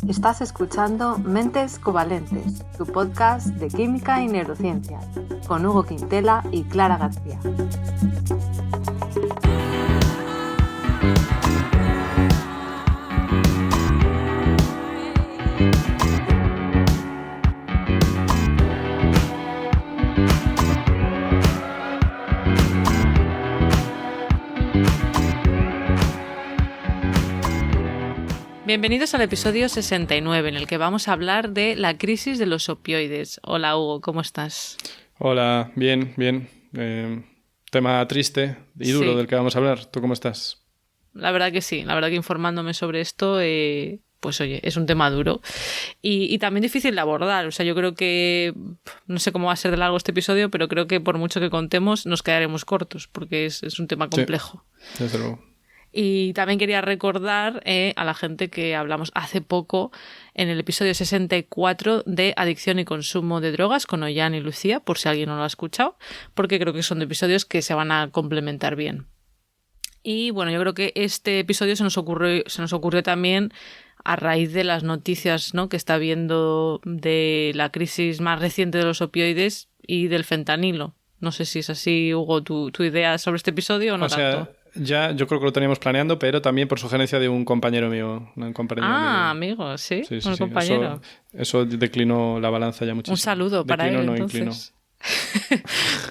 Estás escuchando Mentes Covalentes, tu podcast de química y neurociencia, con Hugo Quintela y Clara García. Bienvenidos al episodio 69, en el que vamos a hablar de la crisis de los opioides. Hola Hugo, ¿cómo estás? Hola, bien. Tema triste y duro del que vamos a hablar. ¿Tú cómo estás? La verdad que sí, la verdad que informándome sobre esto, pues oye, es un tema duro y también difícil de abordar. O sea, yo creo que, no sé cómo va a ser de largo este episodio, pero creo que por mucho que contemos nos quedaremos cortos, porque es un tema complejo. Sí, desde luego. Y también quería recordar a la gente que hablamos hace poco en el episodio 64 de adicción y consumo de drogas con Ollán y Lucía, por si alguien no lo ha escuchado, porque creo que son episodios que se van a complementar bien. Y bueno, yo creo que este episodio se nos ocurrió también a raíz de las noticias, ¿no?, que está habiendo de la crisis más reciente de los opioides y del fentanilo. No sé si es así, Hugo, tu idea sobre este episodio o no tanto. Ya, yo creo que lo teníamos planeando, pero también por sugerencia de un compañero mío. Amigo, ¿sí? Sí, un compañero. Eso declinó la balanza ya muchísimo. Un saludo para él, entonces. Inclinó.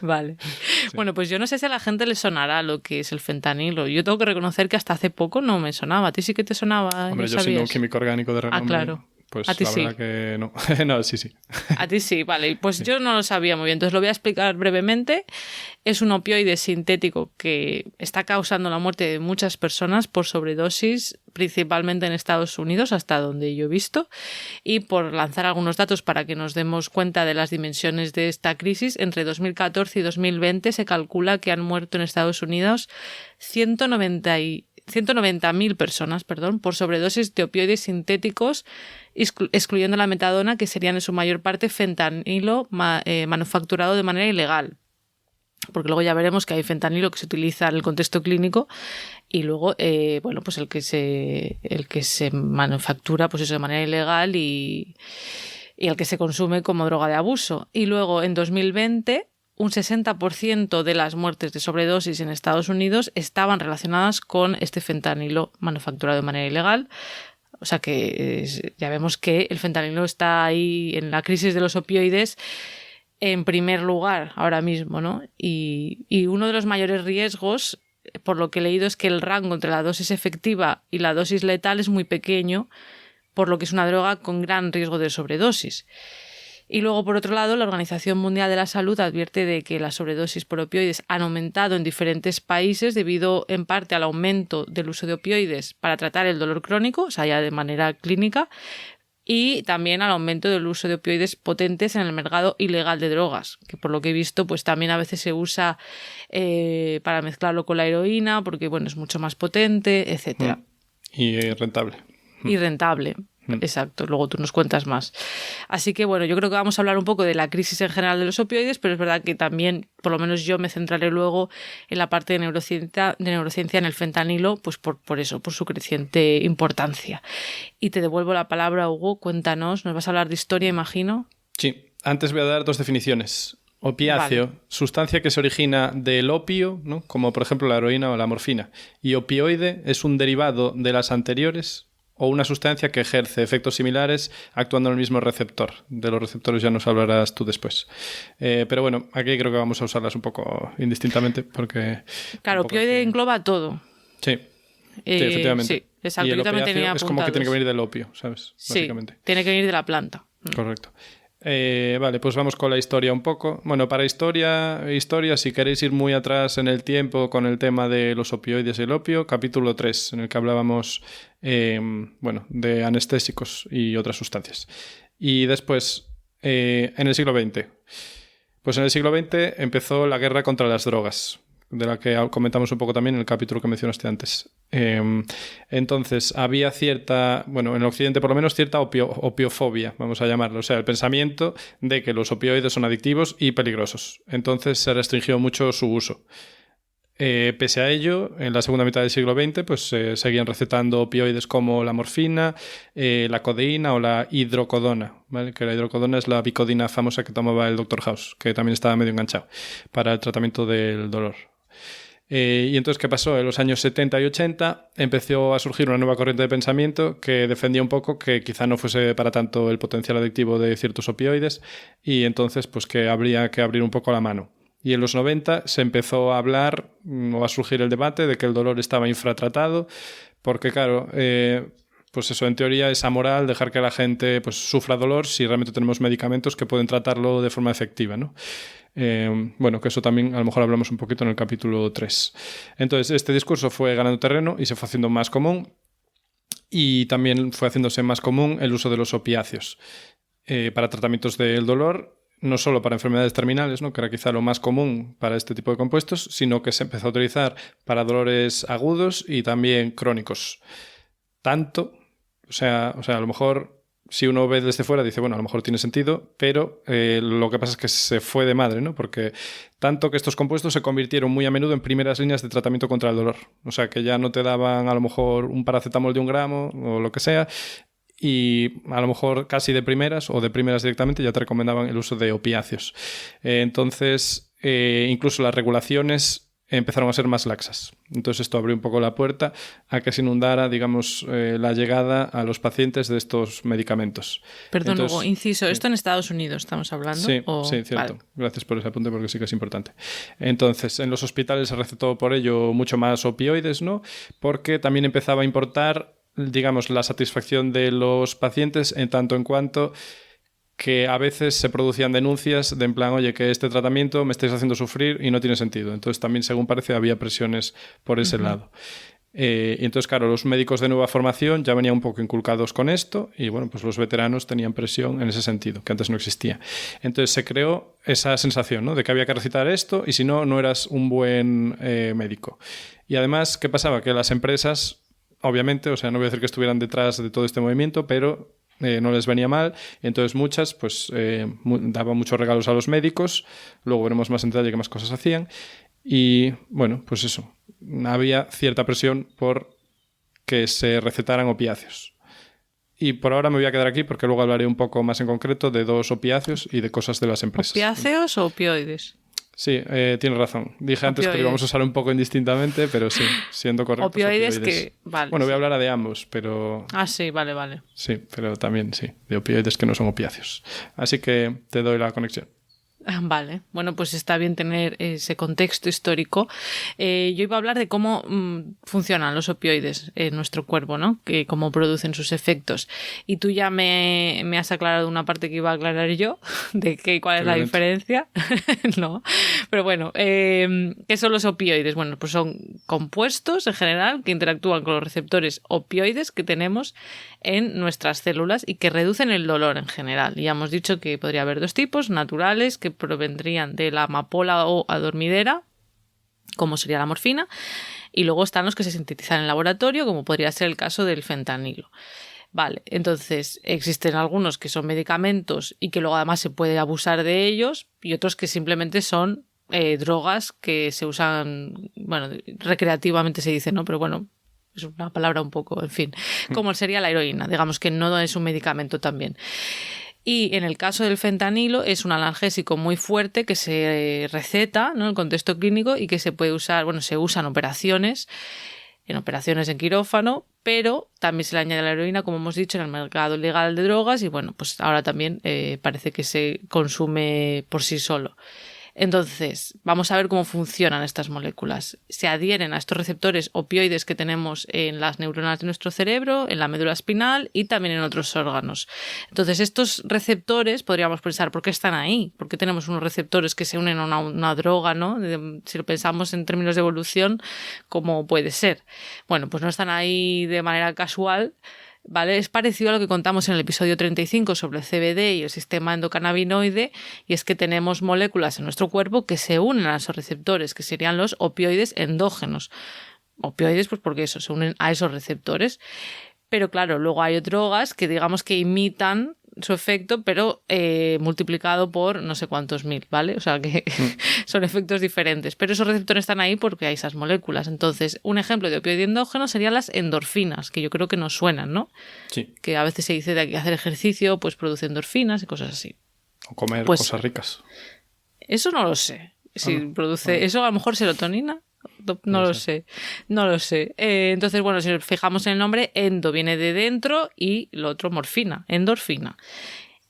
Vale. Sí. Bueno, pues yo no sé si a la gente le sonará lo que es el fentanilo. Yo tengo que reconocer que hasta hace poco no me sonaba. ¿A ti sí que te sonaba? Hombre, yo siendo un químico orgánico de renombre... claro. Pues a ti la sí. verdad que no. No, sí. A ti sí, vale. Pues sí. Yo no lo sabía muy bien, entonces lo voy a explicar brevemente. Es un opioide sintético que está causando la muerte de muchas personas por sobredosis, principalmente en Estados Unidos, hasta donde yo he visto. Y por lanzar algunos datos para que nos demos cuenta de las dimensiones de esta crisis, entre 2014 y 2020 se calcula que han muerto en Estados Unidos 190.000 personas, por sobredosis de opioides sintéticos, excluyendo la metadona, que serían en su mayor parte fentanilo manufacturado de manera ilegal. Porque luego ya veremos que hay fentanilo que se utiliza en el contexto clínico y luego pues el que se manufactura pues eso de manera ilegal y el que se consume como droga de abuso. Y luego en 2020 un 60% de las muertes de sobredosis en Estados Unidos estaban relacionadas con este fentanilo manufacturado de manera ilegal. O sea que ya vemos que el fentanilo está ahí en la crisis de los opioides en primer lugar ahora mismo, ¿no? Y uno de los mayores riesgos, por lo que he leído, es que el rango entre la dosis efectiva y la dosis letal es muy pequeño, por lo que es una droga con gran riesgo de sobredosis. Y luego, por otro lado, la Organización Mundial de la Salud advierte de que las sobredosis por opioides han aumentado en diferentes países debido en parte al aumento del uso de opioides para tratar el dolor crónico, o sea, ya de manera clínica, y también al aumento del uso de opioides potentes en el mercado ilegal de drogas, que por lo que he visto pues también a veces se usa para mezclarlo con la heroína porque bueno, es mucho más potente, etcétera. Y rentable. Y rentable. Exacto, luego tú nos cuentas más. Así que bueno, yo creo que vamos a hablar un poco de la crisis en general de los opioides, pero es verdad que también, por lo menos yo me centraré luego en la parte de neurociencia en el fentanilo, pues por eso, por su creciente importancia. Y te devuelvo la palabra, Hugo, cuéntanos, nos vas a hablar de historia, imagino. Sí, antes voy a dar dos definiciones. Opiáceo, vale. Sustancia que se origina del opio, ¿no?, como por ejemplo la heroína o la morfina. Y opioide es un derivado de las anteriores o una sustancia que ejerce efectos similares actuando en el mismo receptor. De los receptores ya nos hablarás tú después. Pero bueno, aquí creo que vamos a usarlas un poco indistintamente porque... Claro, opioide engloba todo. Sí, efectivamente. Sí, exacto. Y el yo también tenía es como que tiene que venir del opio, ¿sabes? Sí, básicamente. Tiene que venir de la planta. Correcto. Vale, pues vamos con la historia un poco. Bueno, para historia, si queréis ir muy atrás en el tiempo con el tema de los opioides y el opio, capítulo 3, en el que hablábamos de anestésicos y otras sustancias. Y después, en el siglo XX. Pues en el siglo XX empezó la guerra contra las drogas, de la que comentamos un poco también en el capítulo que mencionaste antes. Entonces, había cierta, bueno, en Occidente por lo menos, cierta opiofobia, vamos a llamarlo. O sea, el pensamiento de que los opioides son adictivos y peligrosos. Entonces se restringió mucho su uso. Pese a ello, en la segunda mitad del siglo XX pues, seguían recetando opioides como la morfina, la codeína o la hidrocodona, ¿vale? Que la hidrocodona es la bicodina famosa que tomaba el Dr. House, que también estaba medio enganchado para el tratamiento del dolor. Y entonces, ¿qué pasó? En los años 70 y 80 empezó a surgir una nueva corriente de pensamiento que defendía un poco que quizá no fuese para tanto el potencial adictivo de ciertos opioides y entonces pues que habría que abrir un poco la mano. Y en los 90 se empezó a hablar o a surgir el debate de que el dolor estaba infratratado, porque claro, pues eso, en teoría es amoral dejar que la gente pues, sufra dolor si realmente tenemos medicamentos que pueden tratarlo de forma efectiva, ¿no? Bueno, que eso también a lo mejor hablamos un poquito en el capítulo 3. Entonces, este discurso fue ganando terreno y se fue haciendo más común y también fue haciéndose más común el uso de los opiáceos para tratamientos del dolor, no solo para enfermedades terminales, ¿no? Que era quizá lo más común para este tipo de compuestos, sino que se empezó a utilizar para dolores agudos y también crónicos. Tanto, o sea, a lo mejor si uno ve desde fuera dice, bueno, a lo mejor tiene sentido, pero lo que pasa es que se fue de madre, ¿no? Porque tanto que estos compuestos se convirtieron muy a menudo en primeras líneas de tratamiento contra el dolor. O sea, que ya no te daban a lo mejor un paracetamol de 1 gramo o lo que sea, y a lo mejor casi de primeras o de primeras directamente ya te recomendaban el uso de opiáceos. Entonces, incluso las regulaciones empezaron a ser más laxas. Entonces esto abrió un poco la puerta a que se inundara, digamos, la llegada a los pacientes de estos medicamentos. Perdón, entonces, Hugo, inciso, sí. ¿Esto en Estados Unidos estamos hablando? Sí, sí, cierto. Vale. Gracias por ese apunte porque sí que es importante. Entonces, en los hospitales se recetó por ello mucho más opioides, ¿no? Porque también empezaba a importar, digamos, la satisfacción de los pacientes en tanto en cuanto que a veces se producían denuncias de en plan, oye, que este tratamiento me estáis haciendo sufrir y no tiene sentido. Entonces también, según parece, había presiones por ese lado. Y entonces, claro, los médicos de nueva formación ya venían un poco inculcados con esto y, bueno, pues los veteranos tenían presión en ese sentido, que antes no existía. Entonces se creó esa sensación, ¿no? De que había que recitar esto y si no, no eras un buen médico. Y además, ¿qué pasaba? Que las empresas, obviamente, o sea, no voy a decir que estuvieran detrás de todo este movimiento, pero no les venía mal, entonces muchas pues daban muchos regalos a los médicos, luego veremos más en detalle qué más cosas hacían y bueno, pues eso, había cierta presión por que se recetaran opiáceos. Y por ahora me voy a quedar aquí porque luego hablaré un poco más en concreto de 2 opiáceos y de cosas de las empresas. ¿Opiáceos o opioides? Sí, tienes razón. Dije antes que lo íbamos a usar un poco indistintamente, pero sí, siendo correcto. Opioides que... Vale, bueno, voy a hablar de ambos, pero... Ah, sí, vale. Sí, pero también sí, de opioides que no son opiáceos. Así que te doy la conexión. Vale, bueno, pues está bien tener ese contexto histórico. Yo iba a hablar de cómo funcionan los opioides en nuestro cuerpo, ¿no? Que cómo producen sus efectos. Y tú ya me has aclarado una parte que iba a aclarar yo, de cuál es la diferencia. No, pero bueno, ¿qué son los opioides? Bueno, pues son compuestos en general que interactúan con los receptores opioides que tenemos en nuestras células y que reducen el dolor en general. Y ya hemos dicho que podría haber 2 tipos, naturales, que provendrían de la amapola o adormidera, como sería la morfina, y luego están los que se sintetizan en el laboratorio, como podría ser el caso del fentanilo. Vale, entonces existen algunos que son medicamentos y que luego además se puede abusar de ellos, y otros que simplemente son drogas que se usan, bueno, recreativamente se dice, ¿no? Pero bueno, es una palabra un poco, en fin, como sería la heroína, digamos que no es un medicamento también. Y en el caso del fentanilo es un analgésico muy fuerte que se receta, ¿no? En el contexto clínico y que se puede usar, bueno, se usa en operaciones en quirófano, pero también se le añade la heroína, como hemos dicho, en el mercado legal de drogas y bueno, pues ahora también parece que se consume por sí solo. Entonces, vamos a ver cómo funcionan estas moléculas. Se adhieren a estos receptores opioides que tenemos en las neuronas de nuestro cerebro, en la médula espinal y también en otros órganos. Entonces, estos receptores, podríamos pensar, ¿por qué están ahí? ¿Por qué tenemos unos receptores que se unen a una droga, ¿no? Si lo pensamos en términos de evolución, ¿cómo puede ser? Bueno, pues no están ahí de manera casual, ¿vale? Es parecido a lo que contamos en el episodio 35 sobre el CBD y el sistema endocannabinoide, y es que tenemos moléculas en nuestro cuerpo que se unen a esos receptores, que serían los opioides endógenos. Opioides, pues porque eso, se unen a esos receptores. Pero claro, luego hay drogas que digamos que imitan su efecto, pero multiplicado por no sé cuántos mil, ¿vale? O sea que son efectos diferentes. Pero esos receptores están ahí porque hay esas moléculas. Entonces, un ejemplo de opioide endógeno serían las endorfinas, que yo creo que nos suenan, ¿no? Sí. Que a veces se dice de que hacer ejercicio pues produce endorfinas y cosas así. O comer Pues, cosas ricas. Eso no lo sé. Si produce... Vale. Eso a lo mejor serotonina. No lo sé. No lo sé. Entonces, bueno, si nos fijamos en el nombre, endo viene de dentro y lo otro morfina, endorfina.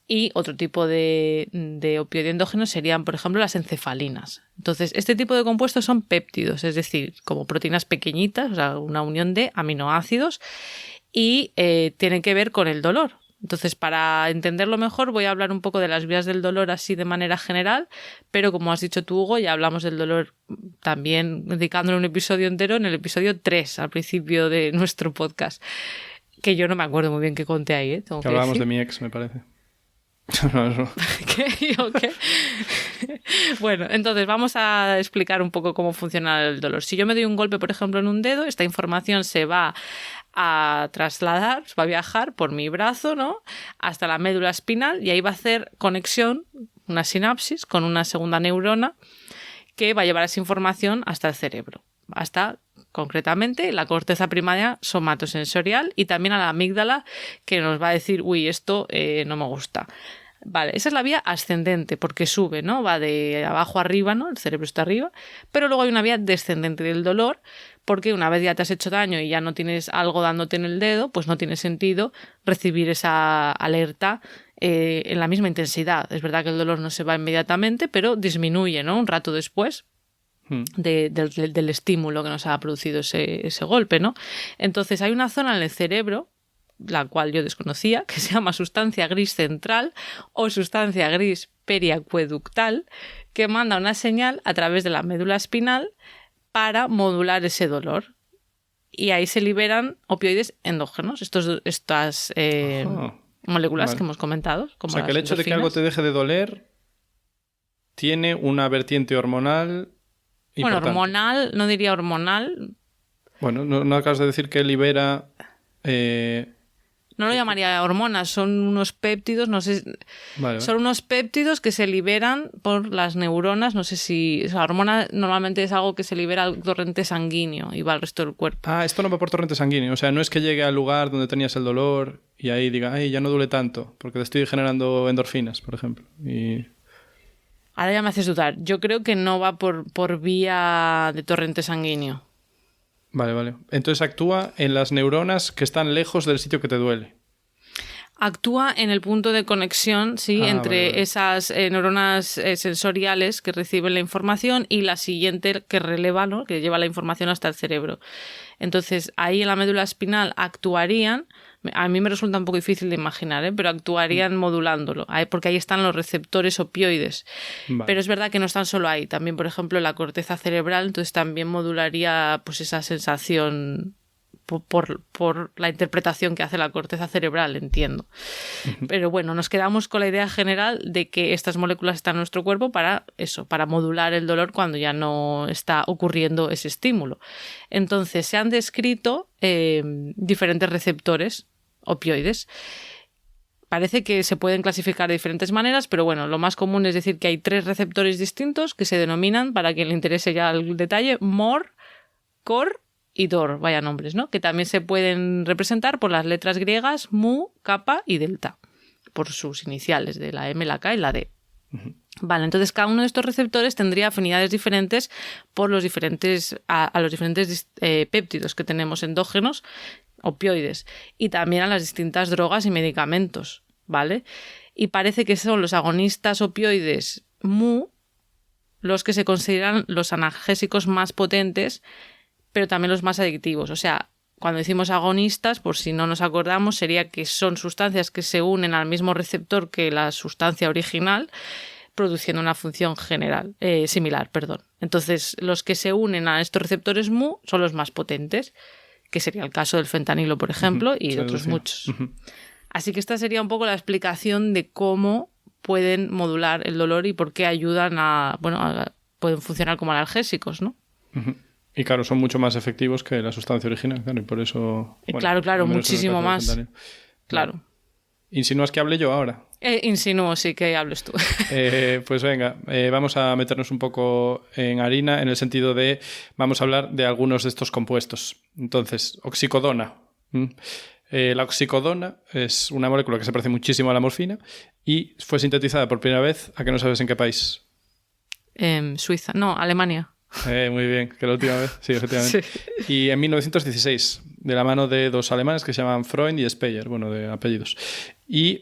Y otro tipo de opioide endógeno serían, por ejemplo, las encefalinas. Entonces, este tipo de compuestos son péptidos, es decir, como proteínas pequeñitas, o sea, una unión de aminoácidos y tienen que ver con el dolor. Entonces, para entenderlo mejor, voy a hablar un poco de las vías del dolor así de manera general, pero como has dicho tú, Hugo, ya hablamos del dolor también dedicándole un episodio entero en el episodio 3, al principio de nuestro podcast, que yo no me acuerdo muy bien qué conté ahí, ¿eh? Que hablábamos de mi ex, me parece. No. ¿Qué? ¿Yo qué? Bueno, entonces vamos a explicar un poco cómo funciona el dolor. Si yo me doy un golpe, por ejemplo, en un dedo, esta información se va a trasladar, va a viajar por mi brazo, ¿no? Hasta la médula espinal y ahí va a hacer conexión, una sinapsis con una segunda neurona que va a llevar esa información hasta el cerebro, hasta concretamente la corteza primaria somatosensorial y también a la amígdala que nos va a decir, uy, esto no me gusta. Vale, esa es la vía ascendente porque sube, ¿no? Va de abajo a arriba, ¿no? El cerebro está arriba, pero luego hay una vía descendente del dolor porque una vez ya te has hecho daño y ya no tienes algo dándote en el dedo, pues no tiene sentido recibir esa alerta en la misma intensidad. Es verdad que el dolor no se va inmediatamente, pero disminuye, ¿no? Un rato después del estímulo que nos ha producido ese golpe, ¿no? Entonces hay una zona en el cerebro, la cual yo desconocía, que se llama sustancia gris central o sustancia gris periacueductal, que manda una señal a través de la médula espinal para modular ese dolor. Y ahí se liberan opioides endógenos, estas moléculas que hemos comentado. Como o sea, que el hecho de que algo te deje de doler tiene una vertiente hormonal importante. Bueno, hormonal, no diría hormonal. Bueno, no acabas de decir que libera... No lo llamaría hormonas, son unos péptidos, no sé. Vale. Son unos péptidos que se liberan por las neuronas, no sé si... O sea, la hormona normalmente es algo que se libera al torrente sanguíneo y va al resto del cuerpo. Ah, esto no va por torrente sanguíneo, o sea, no es que llegue al lugar donde tenías el dolor y ahí diga, ay, ya no duele tanto, porque te estoy generando endorfinas, por ejemplo. Y... Ahora ya me haces dudar. Yo creo que no va por vía de torrente sanguíneo. Vale. Entonces actúa en las neuronas que están lejos del sitio que te duele. Actúa en el punto de conexión, sí, entre vale. esas neuronas sensoriales que reciben la información y la siguiente que releva, ¿no? Que lleva la información hasta el cerebro. Entonces, ahí en la médula espinal actuarían, a mí me resulta un poco difícil de imaginar, pero actuarían modulándolo, porque ahí están los receptores opioides. Vale. Pero es verdad que no están solo ahí, también, por ejemplo, la corteza cerebral, entonces también modularía pues esa sensación por la interpretación que hace la corteza cerebral, entiendo. Pero bueno, nos quedamos con la idea general de que estas moléculas están en nuestro cuerpo para eso, para modular el dolor cuando ya no está ocurriendo ese estímulo. Entonces, se han descrito diferentes receptores opioides. Parece que se pueden clasificar de diferentes maneras, pero bueno, lo más común es decir que hay 3 receptores distintos que se denominan, para quien le interese ya el detalle, MOR, COR y DOR, vaya nombres, ¿no? Que también se pueden representar por las letras griegas mu, kappa y delta, por sus iniciales de la M, la K y la D. Vale, entonces cada uno de estos receptores tendría afinidades diferentes por los diferentes péptidos que tenemos endógenos, opioides, y también a las distintas drogas y medicamentos, ¿vale? Y parece que son los agonistas opioides mu los que se consideran los analgésicos más potentes, pero también los más adictivos. O sea, cuando decimos agonistas, por si no nos acordamos, sería que son sustancias que se unen al mismo receptor que la sustancia original, produciendo una función similar. Entonces, los que se unen a estos receptores mu son los más potentes, que sería el caso del fentanilo, por ejemplo, y de otros muchos. Así que esta sería un poco la explicación de cómo pueden modular el dolor y por qué ayudan pueden funcionar como analgésicos, ¿no? Y claro, son mucho más efectivos que la sustancia original, claro, y por eso... Claro, muchísimo más. Claro. ¿Insinúas que hable yo ahora? Insinúo, sí, que hables tú. Pues venga, vamos a meternos un poco en harina en el sentido de, vamos a hablar de algunos de estos compuestos. Entonces, oxicodona. La oxicodona es una molécula que se parece muchísimo a la morfina y fue sintetizada por primera vez, ¿a que no sabes en qué país? Suiza, no, Alemania. Muy bien, que la última vez, sí, efectivamente. Sí. Y en 1916, de la mano de dos alemanes que se llaman Freund y Speyer, bueno, de apellidos. Y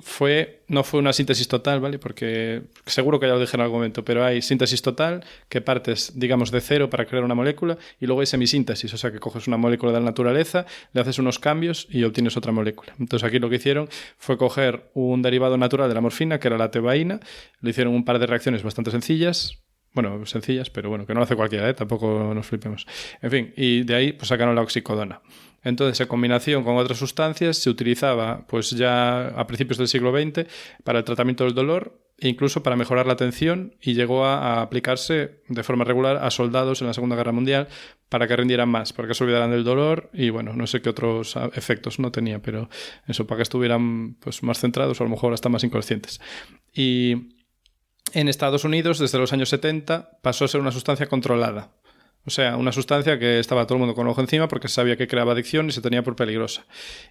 no fue una síntesis total, ¿vale? Porque seguro que ya lo dije en algún momento, pero hay síntesis total que partes, digamos, de cero para crear una molécula y luego hay semisíntesis, o sea, que coges una molécula de la naturaleza, le haces unos cambios y obtienes otra molécula. Entonces aquí lo que hicieron fue coger un derivado natural de la morfina, que era la tebaína, le hicieron un par de reacciones bastante sencillas, bueno, sencillas, pero bueno, que no lo hace cualquiera, ¿eh? Tampoco nos flipemos. En fin, y de ahí pues sacaron la oxicodona. Entonces, en combinación con otras sustancias, se utilizaba pues ya a principios del siglo XX para el tratamiento del dolor e incluso para mejorar la atención y llegó a aplicarse de forma regular a soldados en la Segunda Guerra Mundial para que rindieran más, para que se olvidaran del dolor y bueno, no sé qué otros efectos no tenía, pero eso, para que estuvieran pues más centrados o a lo mejor hasta más inconscientes. Y en Estados Unidos, desde los años 70, pasó a ser una sustancia controlada. O sea, una sustancia que estaba todo el mundo con el ojo encima porque sabía que creaba adicción y se tenía por peligrosa.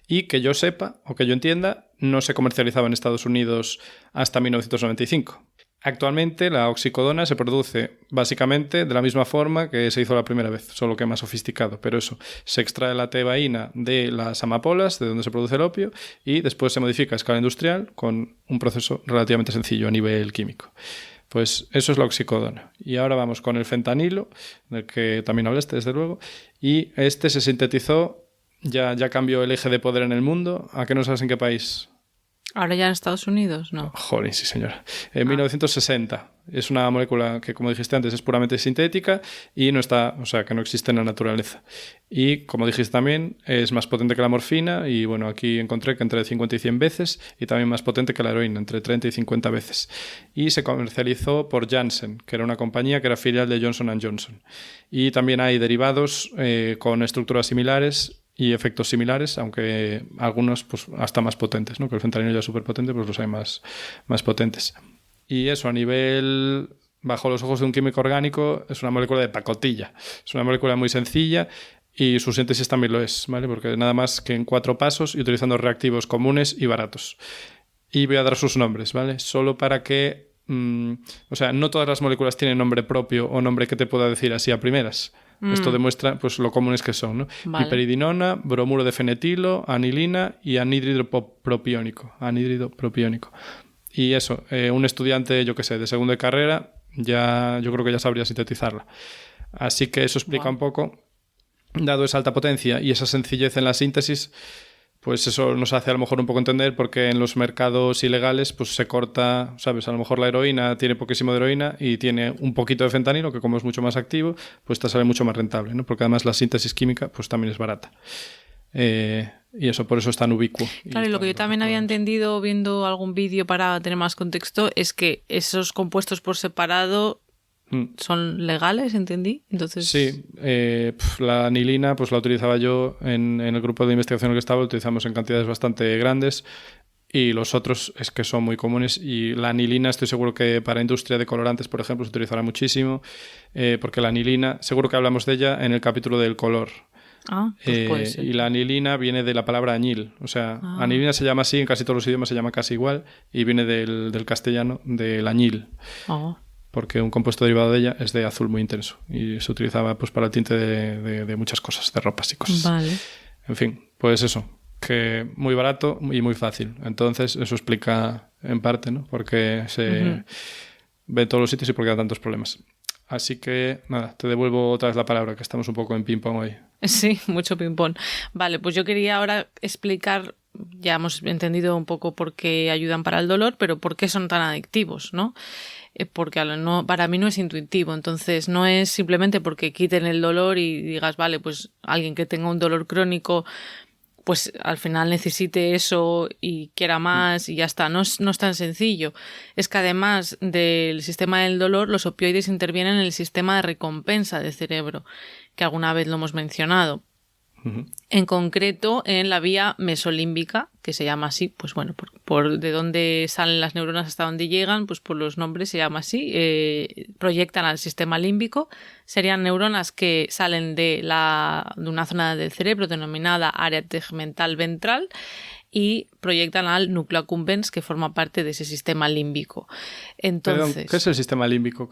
Y que yo sepa, o que yo entienda, no se comercializaba en Estados Unidos hasta 1995. Actualmente la oxicodona se produce básicamente de la misma forma que se hizo la primera vez, solo que más sofisticado. Pero eso, se extrae la tebaína de las amapolas, de donde se produce el opio, y después se modifica a escala industrial con un proceso relativamente sencillo a nivel químico. Pues eso es la oxicodona. Y ahora vamos con el fentanilo, del que también hablaste, desde luego, y este se sintetizó, ya cambió el eje de poder en el mundo. ¿A qué no sabes en qué país? ¿Ahora ya en Estados Unidos? No. Joder, sí, señora. En 1960. Es una molécula que, como dijiste antes, es puramente sintética y no está, o sea, que no existe en la naturaleza. Y, como dijiste también, es más potente que la morfina y, bueno, aquí encontré que entre 50 y 100 veces y también más potente que la heroína, entre 30 y 50 veces. Y se comercializó por Janssen, que era una compañía que era filial de Johnson & Johnson. Y también hay derivados con estructuras similares y efectos similares, aunque algunos pues hasta más potentes, ¿no? Que el fentanilo ya es súper potente, pues los hay más potentes. Y eso, a nivel, bajo los ojos de un químico orgánico, es una molécula de pacotilla. Es una molécula muy sencilla y su síntesis también lo es, ¿vale? Porque nada más que en 4 pasos y utilizando reactivos comunes y baratos. Y voy a dar sus nombres, ¿vale? Solo para que... o sea, no todas las moléculas tienen nombre propio o nombre que te pueda decir así a primeras. Esto demuestra pues, lo comunes que son, ¿no? Vale. Piperidinona, bromuro de fenetilo, anilina y anhídrido propiónico. Y eso, un estudiante, yo qué sé, de segunda carrera, yo creo que ya sabría sintetizarla. Así que eso explica un poco, dado esa alta potencia y esa sencillez en la síntesis, pues eso nos hace a lo mejor un poco entender por qué en los mercados ilegales pues se corta, ¿sabes? A lo mejor la heroína tiene poquísimo de heroína y tiene un poquito de fentanilo, que como es mucho más activo, pues te sale mucho más rentable, ¿no? Porque además la síntesis química pues también es barata. Y eso, por eso es tan ubicuo. Claro, y lo que yo también había entendido viendo algún vídeo para tener más contexto es que esos compuestos por separado son legales, entendí. Entonces... Sí, la anilina pues la utilizaba yo en el grupo de investigación en el que estaba, lo utilizamos en cantidades bastante grandes y los otros es que son muy comunes y la anilina estoy seguro que para industria de colorantes, por ejemplo, se utilizará muchísimo porque la anilina, seguro que hablamos de ella en el capítulo del color. Pues puede ser. Y la anilina viene de la palabra añil, o sea, anilina se llama así, en casi todos los idiomas se llama casi igual y viene del castellano del añil. Porque un compuesto derivado de ella es de azul muy intenso y se utilizaba pues para el tinte de muchas cosas, de ropas y cosas. Vale. En fin, pues eso, que muy barato y muy fácil. Entonces eso explica en parte, ¿no? Porque se ve en todos los sitios y por qué da tantos problemas. Así que, nada, te devuelvo otra vez la palabra, que estamos un poco en ping-pong hoy. Sí, mucho ping-pong. Vale, pues yo quería ahora explicar, ya hemos entendido un poco por qué ayudan para el dolor, pero por qué son tan adictivos, ¿no? Porque para mí no es intuitivo, entonces no es simplemente porque quiten el dolor y digas, vale, pues alguien que tenga un dolor crónico pues al final necesite eso y quiera más y ya está. No es tan sencillo. Es que además del sistema del dolor, los opioides intervienen en el sistema de recompensa del cerebro, que alguna vez lo hemos mencionado. En concreto, en la vía mesolímbica, que se llama así, pues bueno, por de dónde salen las neuronas hasta dónde llegan, pues por los nombres se llama así, proyectan al sistema límbico. Serían neuronas que salen de una zona del cerebro denominada área tegmental ventral y proyectan al núcleo accumbens, que forma parte de ese sistema límbico. Entonces, perdón, ¿qué es el sistema límbico?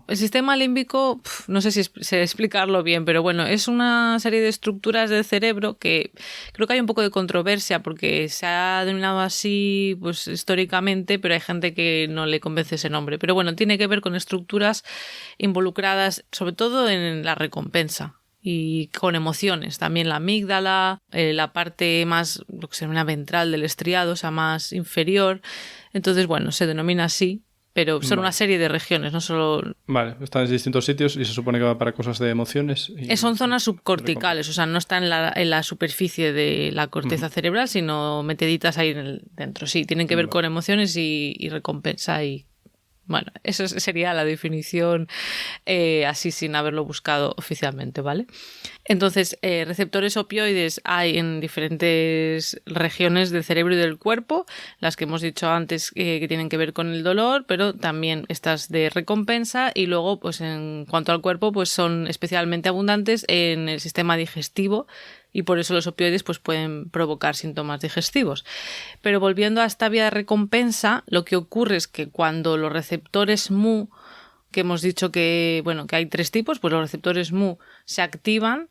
El sistema límbico, no sé si sé explicarlo bien, pero bueno, es una serie de estructuras del cerebro que creo que hay un poco de controversia porque se ha denominado así pues históricamente, pero hay gente que no le convence ese nombre. Pero bueno, tiene que ver con estructuras involucradas sobre todo en la recompensa y con emociones. También la amígdala, la parte más, lo que se denomina ventral del estriado, o sea, más inferior. Entonces, bueno, se denomina así, pero son una serie de regiones, no solo... Vale, están en distintos sitios y se supone que va para cosas de emociones. Son zonas subcorticales, o sea, no están en la superficie de la corteza cerebral, sino metiditas ahí dentro. Sí, tienen que ver con emociones y recompensa y... Bueno, eso sería la definición así sin haberlo buscado oficialmente, ¿vale? Entonces, receptores opioides hay en diferentes regiones del cerebro y del cuerpo, las que hemos dicho antes que tienen que ver con el dolor, pero también estas de recompensa y luego, pues en cuanto al cuerpo, pues son especialmente abundantes en el sistema digestivo y por eso los opioides pues pueden provocar síntomas digestivos. Pero volviendo a esta vía de recompensa, lo que ocurre es que cuando los receptores mu, que hemos dicho que, bueno, que hay 3 tipos, pues los receptores mu se activan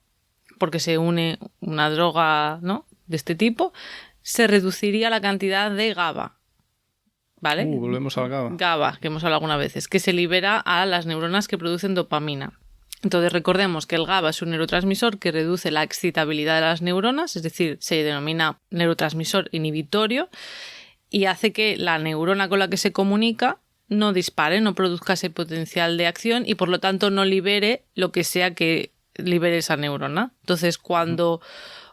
porque se une una droga, ¿no?, de este tipo, se reduciría la cantidad de GABA. ¿Vale? Volvemos al GABA. GABA, que hemos hablado algunas veces, que se libera a las neuronas que producen dopamina. Entonces recordemos que el GABA es un neurotransmisor que reduce la excitabilidad de las neuronas, es decir, se denomina neurotransmisor inhibitorio y hace que la neurona con la que se comunica no dispare, no produzca ese potencial de acción y por lo tanto no libere lo que sea que libere esa neurona. Entonces cuando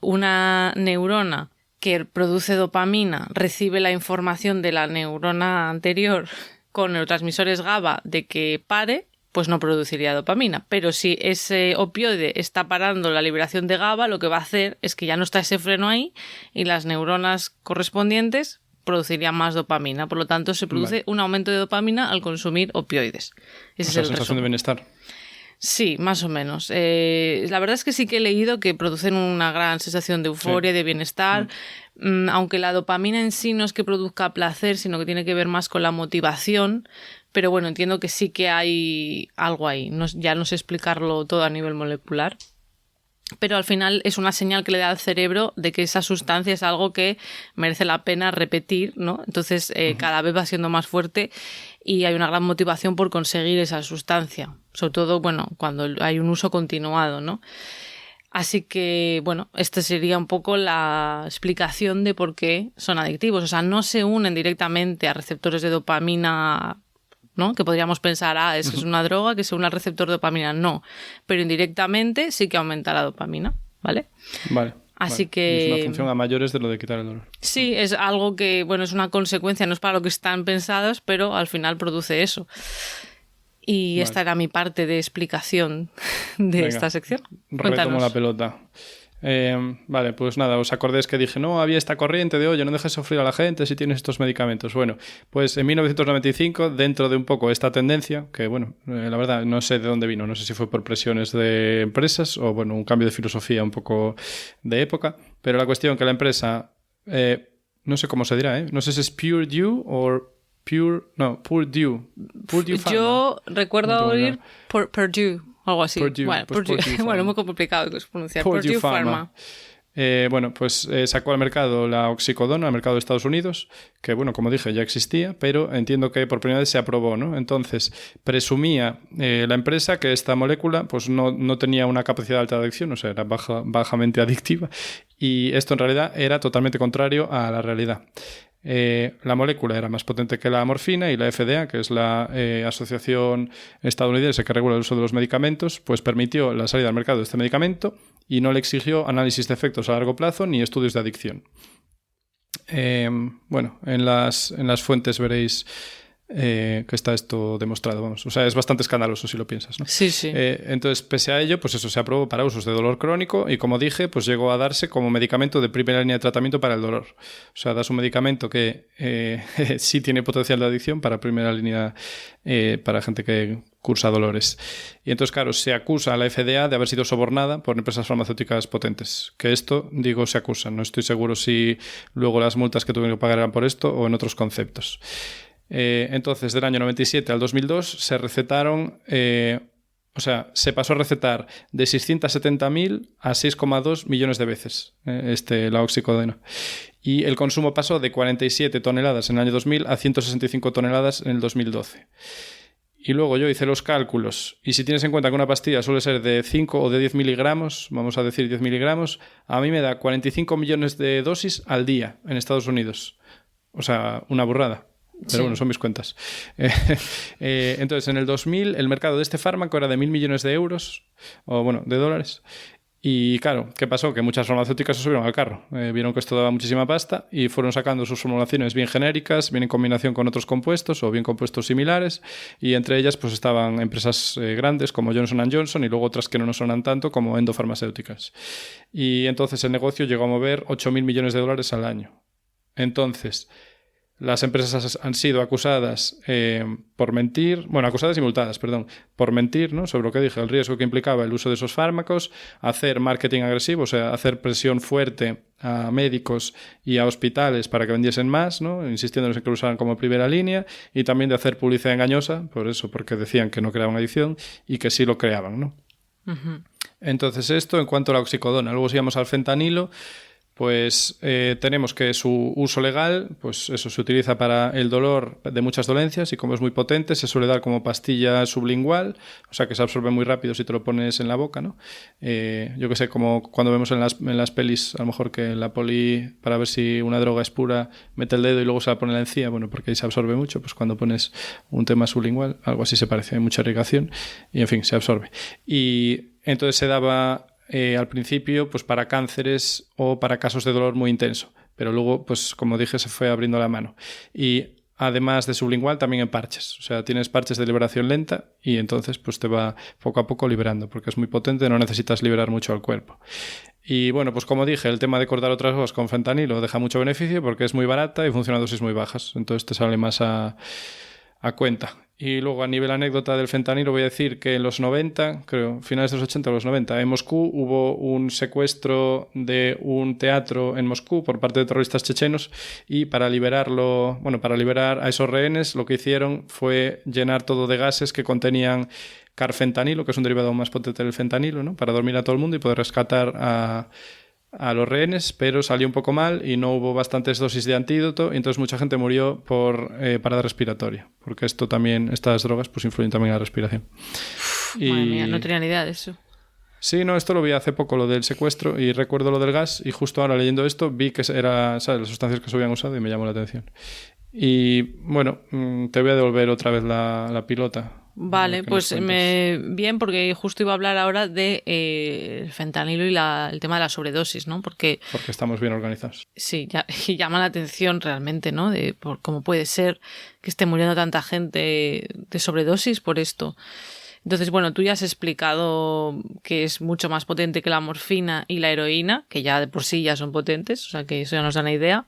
una neurona que produce dopamina recibe la información de la neurona anterior con neurotransmisores GABA de que pare, pues no produciría dopamina. Pero si ese opioide está parando la liberación de GABA, lo que va a hacer es que ya no está ese freno ahí y las neuronas correspondientes producirían más dopamina. Por lo tanto, se produce un aumento de dopamina al consumir opioides. Ese es el sensación de bienestar. Sí, más o menos. La verdad es que sí que he leído que producen una gran sensación de euforia, de bienestar, aunque la dopamina en sí no es que produzca placer, sino que tiene que ver más con la motivación. Pero bueno, entiendo que sí que hay algo ahí. Ya no sé explicarlo todo a nivel molecular. Pero al final es una señal que le da al cerebro de que esa sustancia es algo que merece la pena repetir, ¿no? Entonces cada vez va siendo más fuerte y hay una gran motivación por conseguir esa sustancia. Sobre todo, bueno, cuando hay un uso continuado, ¿no? Así que, bueno, esta sería un poco la explicación de por qué son adictivos. O sea, no se unen directamente a receptores de dopamina, ¿no? Que podríamos pensar, es que es una droga que se une al receptor de dopamina. No, pero indirectamente sí que aumenta la dopamina, ¿vale? Vale. Así que... Es una función a mayores de lo de quitar el dolor. Sí, es algo que, bueno, es una consecuencia, no es para lo que están pensados, pero al final produce eso. Y esta era mi parte de explicación de esta sección. Retomo la pelota. Vale, pues nada, os acordéis que dije, no, había esta corriente de, oye, no dejes sufrir a la gente si tienes estos medicamentos. Bueno, pues en 1995, dentro de un poco esta tendencia, que bueno, la verdad no sé de dónde vino, no sé si fue por presiones de empresas o bueno, un cambio de filosofía un poco de época, pero la cuestión que la empresa, no sé cómo se dirá, no sé si es Purdue o Purdue Pharma. Yo recuerdo oír Purdue. Algo así. Purdue, bueno, muy complicado de pronunciar. Purdue Pharma. Bueno, pues sacó al mercado la oxicodona, al mercado de Estados Unidos, que bueno, como dije, ya existía, pero entiendo que por primera vez se aprobó, ¿no? Entonces, presumía la empresa que esta molécula pues no tenía una capacidad de alta adicción, o sea, era bajamente adictiva, y esto en realidad era totalmente contrario a la realidad. La molécula era más potente que la morfina y la FDA, que es la asociación estadounidense que regula el uso de los medicamentos, pues permitió la salida al mercado de este medicamento y no le exigió análisis de efectos a largo plazo ni estudios de adicción. Bueno, en las fuentes veréis que está esto demostrado, vamos. O sea, es bastante escandaloso si lo piensas, ¿no? Sí, sí. Entonces, pese a ello, pues eso se aprobó para usos de dolor crónico y, como dije, pues llegó a darse como medicamento de primera línea de tratamiento para el dolor. O sea, das un medicamento que sí tiene potencial de adicción para primera línea para gente que cursa dolores. Y entonces, claro, se acusa a la FDA de haber sido sobornada por empresas farmacéuticas potentes. Que esto, digo, se acusa. No estoy seguro si luego las multas que tuvieron que pagar eran por esto o en otros conceptos. Entonces, del año 97 al 2002 se recetaron, se pasó a recetar de 670.000 a 6,2 millones de veces la oxicodona. Y el consumo pasó de 47 toneladas en el año 2000 a 165 toneladas en el 2012. Y luego yo hice los cálculos, y si tienes en cuenta que una pastilla suele ser de 5 o de 10 miligramos, vamos a decir 10 miligramos, a mí me da 45 millones de dosis al día en Estados Unidos. O sea, una burrada. Pero bueno, son mis cuentas. Entonces, en el 2000, el mercado de este fármaco era de 1.000 millones de euros, o bueno, de dólares. Y claro, ¿qué pasó? Que muchas farmacéuticas se subieron al carro. Vieron que esto daba muchísima pasta y fueron sacando sus formulaciones bien genéricas, bien en combinación con otros compuestos o bien compuestos similares. Y entre ellas pues estaban empresas grandes como Johnson & Johnson y luego otras que no nos sonan tanto como endofarmacéuticas. Y entonces el negocio llegó a mover 8.000 millones de dólares al año. Entonces, las empresas han sido acusadas por mentir, acusadas y multadas, por mentir, ¿no? Sobre lo que dije, el riesgo que implicaba el uso de esos fármacos, hacer marketing agresivo, o sea, hacer presión fuerte a médicos y a hospitales para que vendiesen más, ¿no? Insistiéndoles en que lo usaran como primera línea, y también de hacer publicidad engañosa, por eso, porque decían que no creaban adicción y que sí lo creaban, ¿no? Uh-huh. Entonces esto en cuanto a la oxicodona. Luego sigamos al fentanilo. Pues tenemos que su uso legal, pues eso se utiliza para el dolor de muchas dolencias y como es muy potente se suele dar como pastilla sublingual, o sea que se absorbe muy rápido si te lo pones en la boca, ¿no? Yo que sé, como cuando vemos en las pelis, a lo mejor que la poli, para ver si una droga es pura, mete el dedo y luego se la pone en la encía, bueno, porque ahí se absorbe mucho, pues cuando pones un tema sublingual, algo así se parece, hay mucha irrigación y en fin, se absorbe. Y entonces se daba al principio pues para cánceres o para casos de dolor muy intenso, pero luego pues como dije se fue abriendo la mano y además de sublingual también en parches, o sea tienes parches de liberación lenta y entonces pues te va poco a poco liberando porque es muy potente, no necesitas liberar mucho al cuerpo. Y bueno, pues como dije, el tema de cortar otras drogas con fentanilo deja mucho beneficio porque es muy barata y funciona a dosis muy bajas, entonces te sale más a cuenta. Y luego a nivel anécdota del fentanilo voy a decir que en los 90, creo, finales de los 80 o los 90, en Moscú hubo un secuestro de un teatro en Moscú por parte de terroristas chechenos y para liberar a esos rehenes lo que hicieron fue llenar todo de gases que contenían carfentanilo, que es un derivado más potente del fentanilo, ¿no? Para dormir a todo el mundo y poder rescatar a los rehenes, pero salió un poco mal y no hubo bastantes dosis de antídoto y entonces mucha gente murió por parada respiratoria, porque estas drogas pues influyen también en la respiración. Madre mía, no tenía ni idea de eso. Sí, no, esto lo vi hace poco, lo del secuestro, y recuerdo lo del gas y justo ahora leyendo esto vi que era, ¿sabes?, las sustancias que se habían usado y me llamó la atención. Y bueno, te voy a devolver otra vez la pilota. Vale, pues bien, porque justo iba a hablar ahora de el fentanilo y el tema de la sobredosis, ¿no? Porque estamos bien organizados. Sí, y llama la atención realmente, ¿no? De por cómo puede ser que esté muriendo tanta gente de sobredosis por esto. Entonces, bueno, tú ya has explicado que es mucho más potente que la morfina y la heroína, que ya de por sí ya son potentes, o sea que eso ya nos da una idea.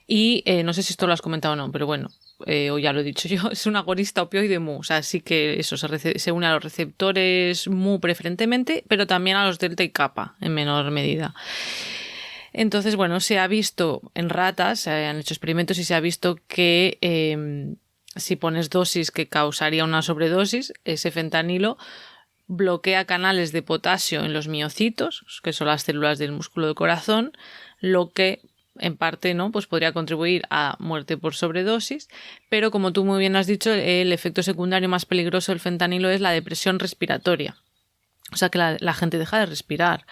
Y no sé si esto lo has comentado o no, pero bueno, o ya lo he dicho yo, es un agonista opioide mu, o sea, sí que eso se une a los receptores mu preferentemente, pero también a los delta y kappa en menor medida. Entonces, bueno, se ha visto en ratas, se han hecho experimentos y se ha visto que si pones dosis que causaría una sobredosis, ese fentanilo bloquea canales de potasio en los miocitos, que son las células del músculo del corazón, lo que en parte no, pues podría contribuir a muerte por sobredosis, pero como tú muy bien has dicho, el efecto secundario más peligroso del fentanilo es la depresión respiratoria, o sea que la gente deja de respirar.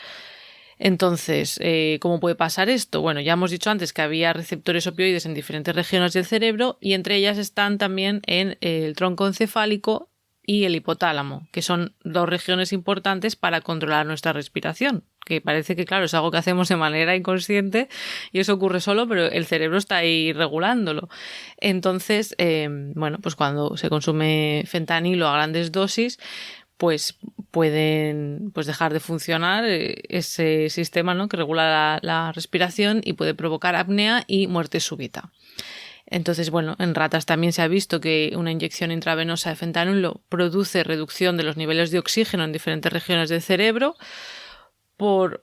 Entonces, ¿cómo puede pasar esto? Bueno, ya hemos dicho antes que había receptores opioides en diferentes regiones del cerebro y entre ellas están también en el tronco encefálico y el hipotálamo, que son 2 regiones importantes para controlar nuestra respiración, que parece que, claro, es algo que hacemos de manera inconsciente y eso ocurre solo, pero el cerebro está ahí regulándolo. Entonces, bueno, pues cuando se consume fentanilo a grandes dosis, pues pueden dejar de funcionar ese sistema, ¿no?, que regula la respiración y puede provocar apnea y muerte súbita. Entonces, bueno, en ratas también se ha visto que una inyección intravenosa de fentanilo produce reducción de los niveles de oxígeno en diferentes regiones del cerebro,